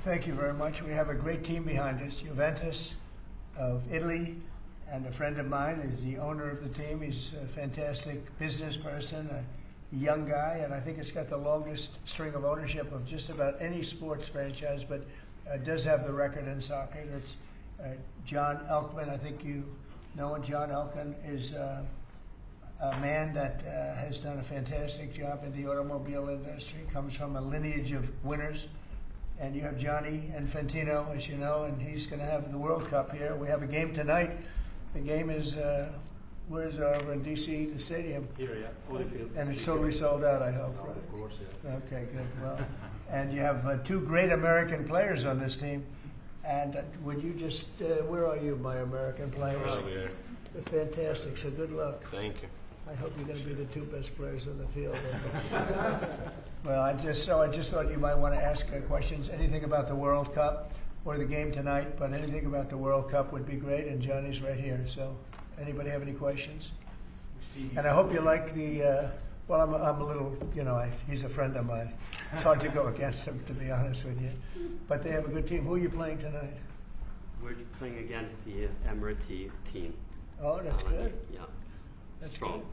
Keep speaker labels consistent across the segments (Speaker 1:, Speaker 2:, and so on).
Speaker 1: Thank you very much. We have a great team behind us. Juventus of Italy, and a friend of mine is the owner of the team. He's a fantastic business person, a young guy, and I think it's got the longest string of ownership of just about any sports franchise, but does have the record in soccer. That's John Elkman. I think you know him. John Elkman is a man that has done a fantastic job in the automobile industry, comes from a lineage of winners. And you have Johnny Infantino, as you know, and he's going to have the World Cup here. We have a game tonight. The game is, where is it, over in D.C., the stadium?
Speaker 2: Here, yeah. Holyfield.
Speaker 1: And it's totally sold out, I hope, right?
Speaker 2: Of course, yeah.
Speaker 1: Okay, good. Well, and you have two great American players on this team. And would you just, where are you, my American players?
Speaker 3: Over here.
Speaker 1: They're fantastic, so good luck.
Speaker 3: Thank you.
Speaker 1: I hope you're going to be the two best players in the field. Well, I just thought you might want to ask questions, anything about the World Cup or the game tonight, but anything about the World Cup would be great, and Johnny's right here. So anybody have any questions? And I hope you like the, well, I'm a little, you know, he's a friend of mine. It's hard to go against him, to be honest with you. But they have a good team. Who are you playing tonight?
Speaker 4: We're playing against the Emirati team.
Speaker 1: Oh, that's good.
Speaker 4: Yeah.
Speaker 1: That's
Speaker 4: Strong.
Speaker 1: good.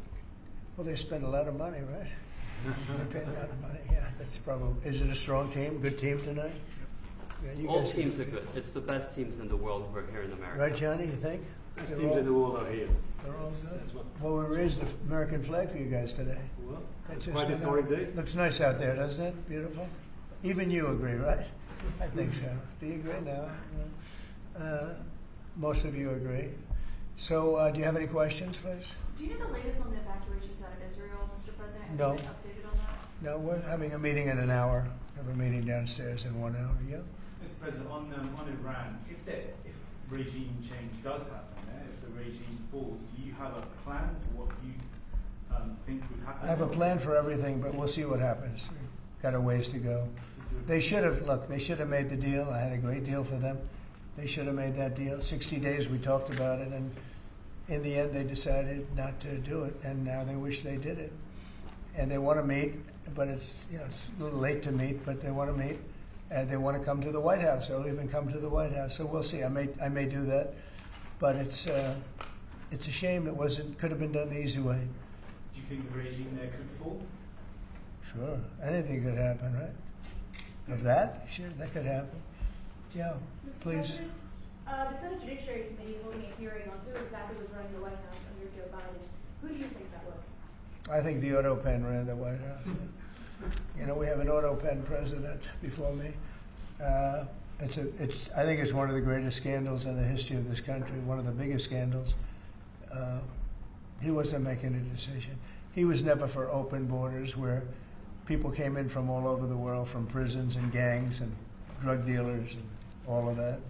Speaker 1: Well, they spend a lot of money, right? They pay a lot of money. Yeah, that's probably. Is it a strong team? Good team tonight? Yeah, you
Speaker 4: All
Speaker 1: guys
Speaker 4: teams are good. It's the best teams in the world who are here in America.
Speaker 1: Right, Johnny? You think?
Speaker 2: Best
Speaker 1: They're
Speaker 2: teams
Speaker 1: all-
Speaker 2: in the world are here.
Speaker 1: They're all good.
Speaker 2: That's what-
Speaker 1: Well, we raised the American flag for you guys today.
Speaker 2: Well,
Speaker 1: That's
Speaker 2: it's
Speaker 1: just
Speaker 2: quite a
Speaker 1: good.
Speaker 2: historic day.
Speaker 1: Looks nice out there, doesn't it? Beautiful. Even you agree, right? I think so. Do you agree? No. Most of you agree. So, do you have any questions, please?
Speaker 5: Do you know the latest on the evacuations out of Israel, Mr. President? Have
Speaker 1: No.
Speaker 5: you been updated on that?
Speaker 1: No, we're having a meeting in an hour. We have a meeting downstairs in 1 hour. Yeah.
Speaker 6: Mr. President, on Iran, if regime change does happen there, if the regime falls, do you have a plan for what you think would happen?
Speaker 1: I have a plan for everything, but we'll see what happens. Got a ways to go. They should have made the deal. I had a great deal for them. They should have made that deal. 60 days we talked about it, and in the end they decided not to do it, and now they wish they did it. And they want to meet, but it's a little late to meet, but they want to meet. And they want to come to the White House. They'll even come to the White House. So we'll see. I may do that, but it's a shame could have been done the easy way.
Speaker 6: Do you think the regime there could fall?
Speaker 1: Sure, anything could happen, right? Of that, sure, that could happen. Yeah,
Speaker 5: Mr.
Speaker 1: please.
Speaker 5: President, the Senate Judiciary Committee is holding a hearing on who exactly was running the White House under Joe Biden. Who do you think that was?
Speaker 1: I think the auto pen ran the White House. We have an auto pen president before me. I think it's one of the greatest scandals in the history of this country, one of the biggest scandals. He wasn't making a decision. He was never for open borders where people came in from all over the world, from prisons and gangs and drug dealers and all of that,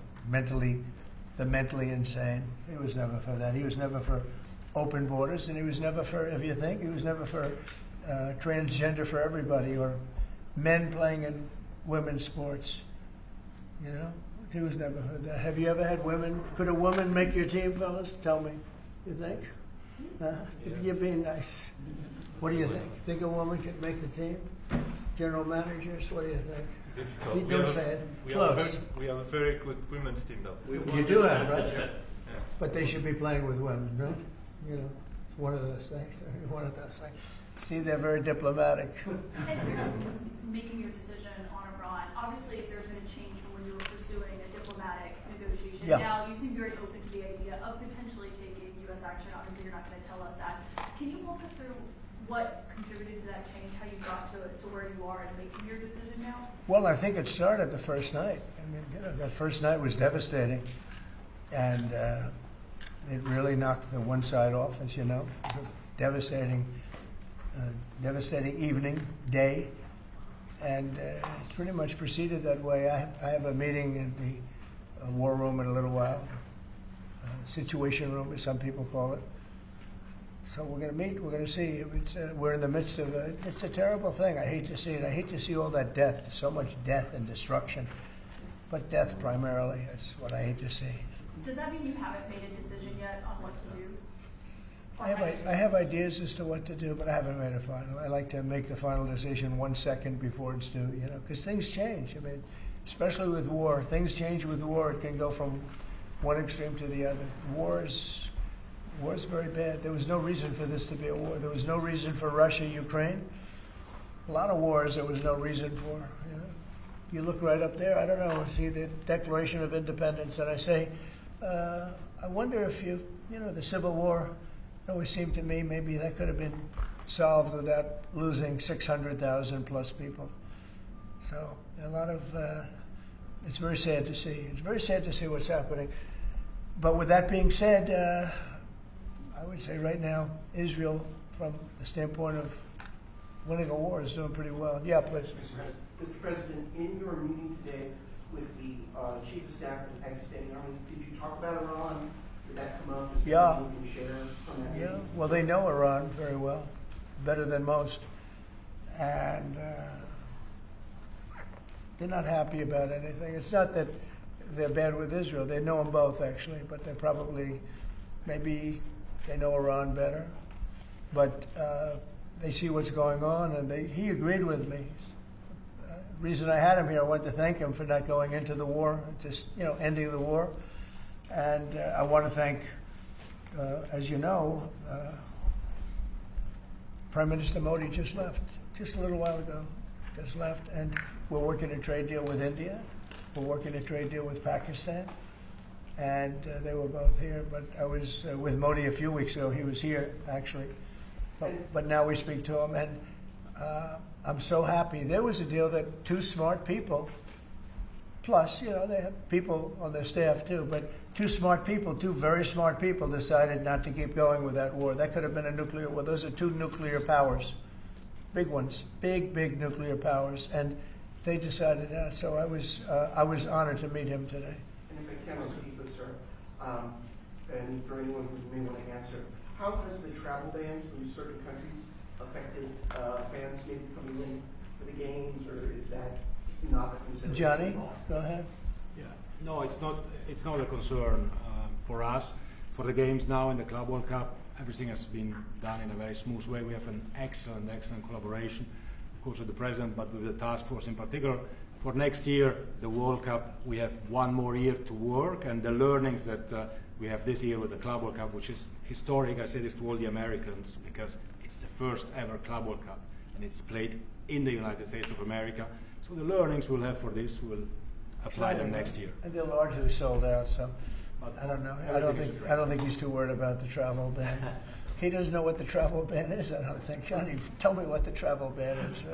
Speaker 1: the mentally insane. He was never for that. He was never for open borders, and he was never for, if you think, he was never for transgender for everybody, or men playing in women's sports. He was never for that. Have you ever had women? Could a woman make your team, fellas? Tell me. You think? You're being nice. What do you think? Think a woman could make the team? General managers, what do you think?
Speaker 3: Difficult.
Speaker 1: Don't say it. Close.
Speaker 3: We have a very good women's team, though.
Speaker 1: You do have, right? But they should be playing with women, right? It's one of those things. One of those things. See, they're very diplomatic.
Speaker 5: As you're making your decision on Iran, obviously there's been a change from when you were pursuing a diplomatic negotiation.
Speaker 1: Yeah.
Speaker 5: Now you seem very open to the idea of potentially taking U.S. action. Obviously you're not going to tell us that. Can you walk us through what contributed to that change, how you got to where you are and making your decision now?
Speaker 1: Well, I think it started the first night. That first night was devastating. And it really knocked the one side off, as you know. It was a devastating evening, day. And it's pretty much proceeded that way. I have a meeting in the war room in a little while. Situation room, as some people call it. So we're going to meet. We're going to see. We're in the midst of it's a terrible thing. I hate to see it. I hate to see all that death, so much death and destruction. But death primarily is what I hate to see.
Speaker 5: Does that mean you haven't made a decision yet on what to do?
Speaker 1: I have ideas as to what to do, but I haven't made a final. I like to make the final decision 1 second before it's due, because things change. especially with war. Things change with war. It can go from one extreme to the other. War is very bad. There was no reason for this to be a war. There was no reason for Russia, Ukraine. A lot of wars there was no reason for. You know, you look right up there. I don't know. See the Declaration of Independence, and I say, I wonder if the Civil War. It always seemed to me maybe that could have been solved without losing 600,000 plus people. So a lot of it's very sad to see. It's very sad to see what's happening. But with that being said, I would say right now Israel, from the standpoint of winning a war, is doing pretty well. Yeah, please.
Speaker 2: Mr. President, in your meeting today with the Chief of Staff of the Pakistani Army, did you talk about Iran? Did that come up? Is
Speaker 1: Yeah.
Speaker 2: You can share from that
Speaker 1: Yeah,
Speaker 2: meeting?
Speaker 1: well, they know Iran very well, better than most. And they're not happy about anything. It's not that they're bad with Israel. They know them both, actually, but they probably, maybe they know Iran better. But they see what's going on, and he agreed with me. Reason I had him here, I wanted to thank him for not going into the war, just ending the war. And I want to thank, as you know, Prime Minister Modi just left, just a little while ago, just left. And we're working a trade deal with India. We're working a trade deal with Pakistan. And they were both here. But I was with Modi a few weeks ago. He was here, actually. But now we speak to him. And I'm so happy. There was a deal that two smart people, plus, they have people on their staff too, but two very smart people decided not to keep going with that war. That could have been a nuclear war. Those are two nuclear powers, big ones, big nuclear powers, and they decided that. So I was honored to meet him today.
Speaker 2: And if I can, I'll keep this, sir. And for anyone who may want to answer, how has the travel bans from certain countries affected fans maybe coming in for the games, or is that not a consideration?
Speaker 1: Johnny,
Speaker 2: at all?
Speaker 1: go ahead.
Speaker 7: Yeah, no, it's not a concern for us. For the games now in the Club World Cup, everything has been done in a very smooth way. We have an excellent collaboration, of course, with the president, but with the task force in particular. For next year, the World Cup, we have one more year to work, and the learnings that we have this year with the Club World Cup, which is historic. I say this to all the Americans because it's the first ever Club World Cup, and it's played in the United States of America. So the learnings we'll have for this will apply them next year.
Speaker 1: And they're largely sold out, so I don't know. I don't think he's too worried about the travel ban. He doesn't know what the travel ban is, I don't think. Johnny, tell me what the travel ban is.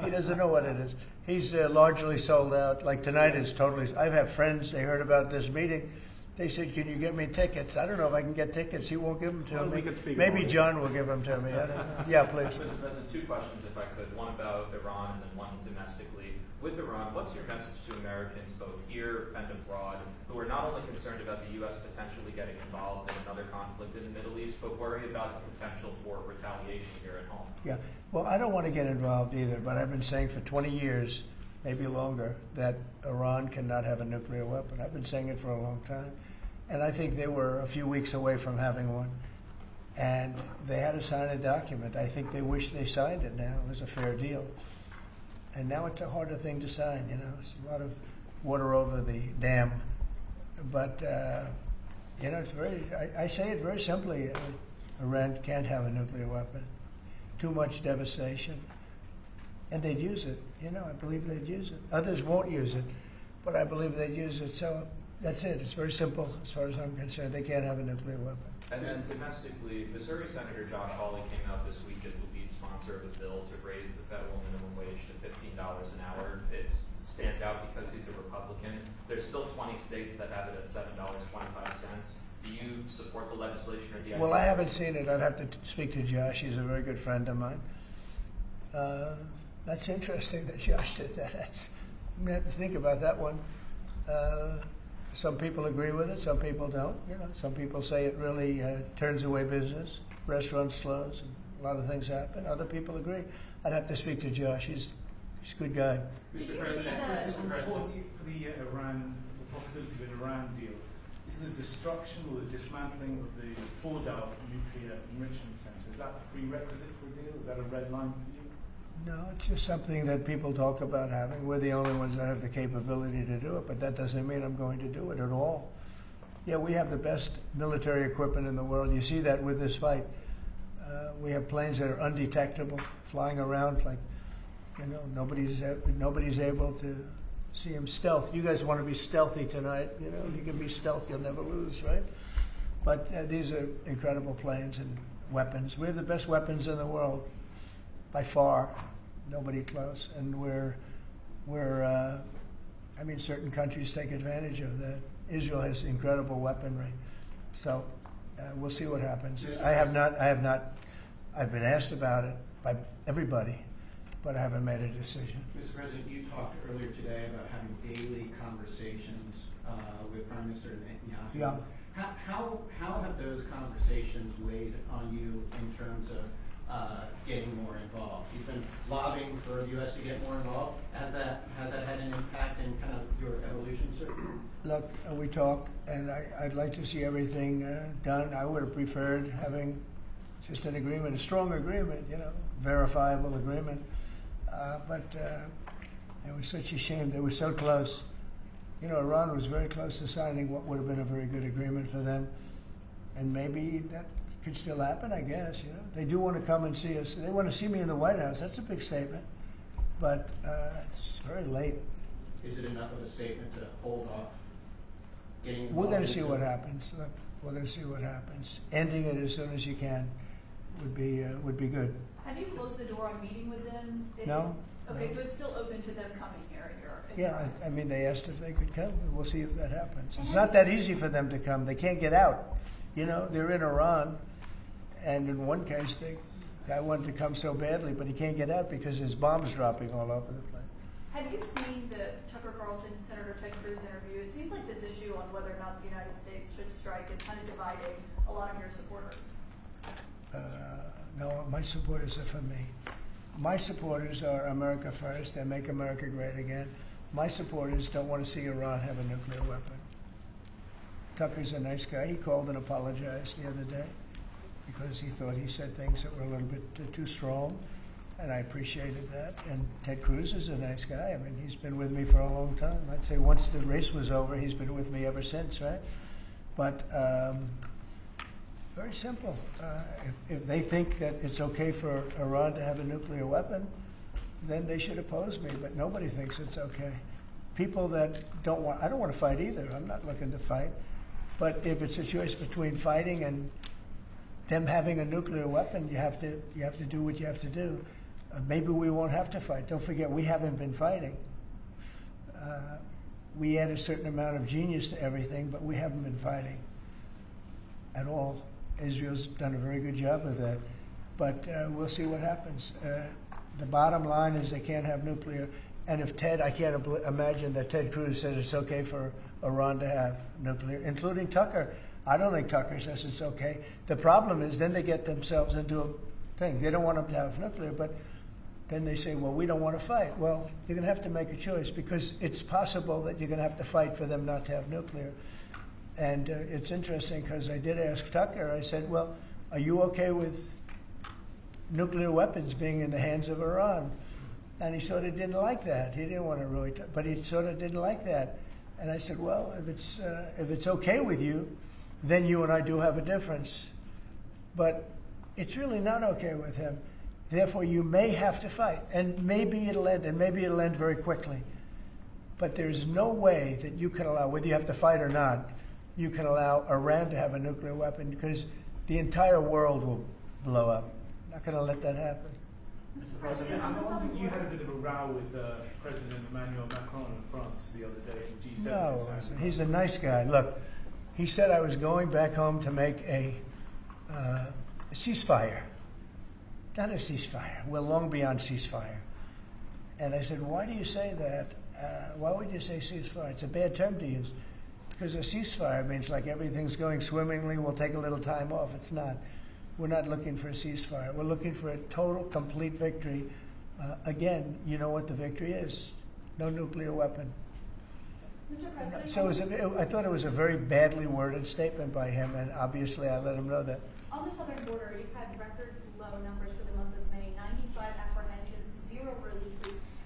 Speaker 1: He doesn't know what it is. He's largely sold out. Like tonight is totally. I've had friends, they heard about this meeting. They said, can you get me tickets? I don't know if I can get tickets. He won't give them to me. Maybe John will give them to me. I don't know. Yeah, please.
Speaker 8: Mr. President, two questions, if I could. One about Iran and then one domestically. With Iran, what's your message to Americans, both here and abroad, who are not only concerned about the U.S. potentially getting involved in another conflict in the Middle East, but worry about the potential for retaliation here at home?
Speaker 1: Yeah. Well, I don't want to get involved either, but I've been saying for 20 years, maybe longer, that Iran cannot have a nuclear weapon. I've been saying it for a long time. And I think they were a few weeks away from having one. And they had to sign a document. I think they wish they signed it now. It was a fair deal. And now it's a harder thing to sign, It's a lot of water over the dam. But, it's very, I say it very simply. Iran can't have a nuclear weapon. Too much devastation. And they'd use it. I believe they'd use it. Others won't use it, but I believe they'd use it. So that's it. It's very simple as far as I'm concerned. They can't have a nuclear weapon.
Speaker 8: And then domestically, Missouri Senator Josh Hawley came out this week as the lead sponsor of a bill to raise the federal minimum wage to $15 an hour. It stands out because he's a Republican. There's still 20 states that have it at $7.25. Do you support the legislation or the idea?
Speaker 1: Well, I haven't seen it. I'd have to speak to Josh. He's a very good friend of mine. That's interesting that Josh did that. I'm going to have to think about that one. Some people agree with it. Some people don't. Some people say it really turns away business. Restaurants close, and a lot of things happen. Other people agree. I'd have to speak to Josh. He's a good guy.
Speaker 6: Mr. President, for the Iran, the possibility of an Iran deal, is the destruction or the dismantling of the Fordow nuclear enrichment center, is that a prerequisite for a deal? Is that a red line for you?
Speaker 1: No, it's just something that people talk about having. We're the only ones that have the capability to do it, but that doesn't mean I'm going to do it at all. Yeah, we have the best military equipment in the world. You see that with this fight. We have planes that are undetectable, flying around like, you know, nobody's able to see them. Stealth. You guys want to be stealthy tonight. You know, you can be stealth, you'll never lose, right? But these are incredible planes and weapons. We have the best weapons in the world, by far. Nobody close. And I mean, certain countries take advantage of that. Israel has incredible weaponry. So we'll see what happens. I've been asked about it by everybody, but I haven't made a decision.
Speaker 9: Mr. President, you talked earlier today about having daily conversations with Prime Minister Netanyahu.
Speaker 1: Yeah.
Speaker 9: How have those conversations weighed on you in terms of getting more involved? You've been lobbying for the U.S. to get more involved. Has that had an impact in kind of your evolution, sir?
Speaker 1: Look, we talk, and I'd like to see everything done. I would have preferred having just an agreement, a strong agreement, you know, verifiable agreement. But it was such a shame. They were so close. You know, Iran was very close to signing what would have been a very good agreement for them. And maybe that could still happen, I guess, you know. They do want to come and see us. They want to see me in the White House. That's a big statement. But it's very late.
Speaker 9: Is it enough of a statement to hold off getting involved?
Speaker 1: We're going to see what happens. Look, we're going to see what happens. Ending it as soon as you can would be good.
Speaker 5: Have you closed the door on meeting with them?
Speaker 1: No.
Speaker 5: Okay,
Speaker 1: No.
Speaker 5: so it's still open to them coming here in your
Speaker 1: Yeah,
Speaker 5: eyes.
Speaker 1: I mean, they asked if they could come. We'll see if that happens. It's not that easy for them to come. They can't get out. You know, they're in Iran, and in one case, the guy wanted to come so badly, but he can't get out because there's bombs dropping all over the place.
Speaker 5: Have you seen the Tucker Carlson, Senator Ted Cruz interview? It seems like this issue on whether or not the United States should strike is kind of dividing a lot of your supporters.
Speaker 1: No, my supporters are for me. My supporters are America first and make America great again. My supporters don't want to see Iran have a nuclear weapon. Tucker's a nice guy. He called and apologized the other day because he thought he said things that were a little bit too strong, and I appreciated that. And Ted Cruz is a nice guy. I mean, he's been with me for a long time. I'd say once the race was over, he's been with me ever since, right? But very simple. If they think that it's okay for Iran to have a nuclear weapon, then they should oppose me. But nobody thinks it's okay. People that don't want, I don't want to fight either. I'm not looking to fight. But if it's a choice between fighting and them having a nuclear weapon, you have to do what you have to do. Maybe we won't have to fight. Don't forget, we haven't been fighting. We add a certain amount of genius to everything, but we haven't been fighting at all. Israel's done a very good job of that. But we'll see what happens. The bottom line is they can't have nuclear. And if I can't imagine that Ted Cruz said it's okay for Iran to have nuclear, including Tucker. I don't think Tucker says it's okay. The problem is then they get themselves into a thing. They don't want them to have nuclear, but then they say, well, we don't want to fight. Well, you're going to have to make a choice because it's possible that you're going to have to fight for them not to have nuclear. And it's interesting because I did ask Tucker, I said, well, are you okay with nuclear weapons being in the hands of Iran? And he sort of didn't like that. He didn't want to really, but he sort of didn't like that. And I said, well, if it's okay with you, then you and I do have a difference. But it's really not okay with him. Therefore, you may have to fight. And maybe it'll end, and maybe it'll end very quickly. But there's no way that you can allow, whether you have to fight or not, you can allow Iran to have a nuclear weapon because the entire world will blow up. Not going to let that happen.
Speaker 6: Mr. President, I'm wondering, you had a bit of a row with President Emmanuel Macron of France the other day at G7.
Speaker 1: No, he's a nice guy. Look, he said I was going back home to make a ceasefire. Not a ceasefire. We're long beyond ceasefire. And I said, why do you say that? Why would you say ceasefire? It's a bad term to use. Because a ceasefire means like everything's going swimmingly, we'll take a little time off. It's not. We're not looking for a ceasefire. We're looking for a total, complete victory. Again, you know what the victory is. No nuclear weapon.
Speaker 5: Mr. President,
Speaker 1: So I thought it was a very badly worded statement by him, and obviously I let him know that.
Speaker 5: on the southern border, you've had record low numbers for the month of May, 95 apprehensions,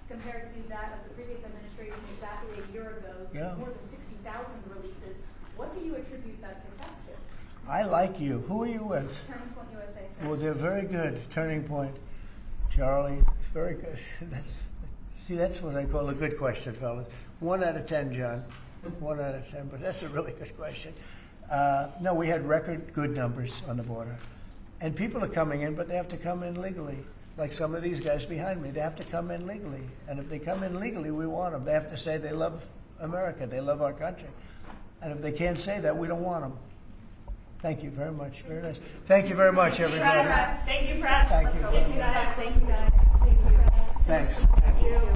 Speaker 5: compared to that of the previous administration exactly a year ago,
Speaker 1: Yeah.
Speaker 5: more than 60,000 releases. What do you attribute that success to?
Speaker 1: I like you. Who are you with?
Speaker 5: Turning Point USA. Sir.
Speaker 1: Well, they're very good. Turning Point. Charlie, very good. That's what I call a good question, fellas. 1 out of 10, John. 1 out of 10, but that's a really good question. No, we had record good numbers on the border. And people are coming in, but they have to come in legally. Like some of these guys behind me, they have to come in legally. And if they come in legally, we want them. They have to say they love America, they love our country. And if they can't say that, we don't want them. Thank you very much. Very nice. Thank you very much, everybody.
Speaker 5: Thank you, press.
Speaker 1: Thank you.
Speaker 5: Thank you, guys. Thank you, guys. Thank you, press.
Speaker 1: Thanks.
Speaker 5: Thank you.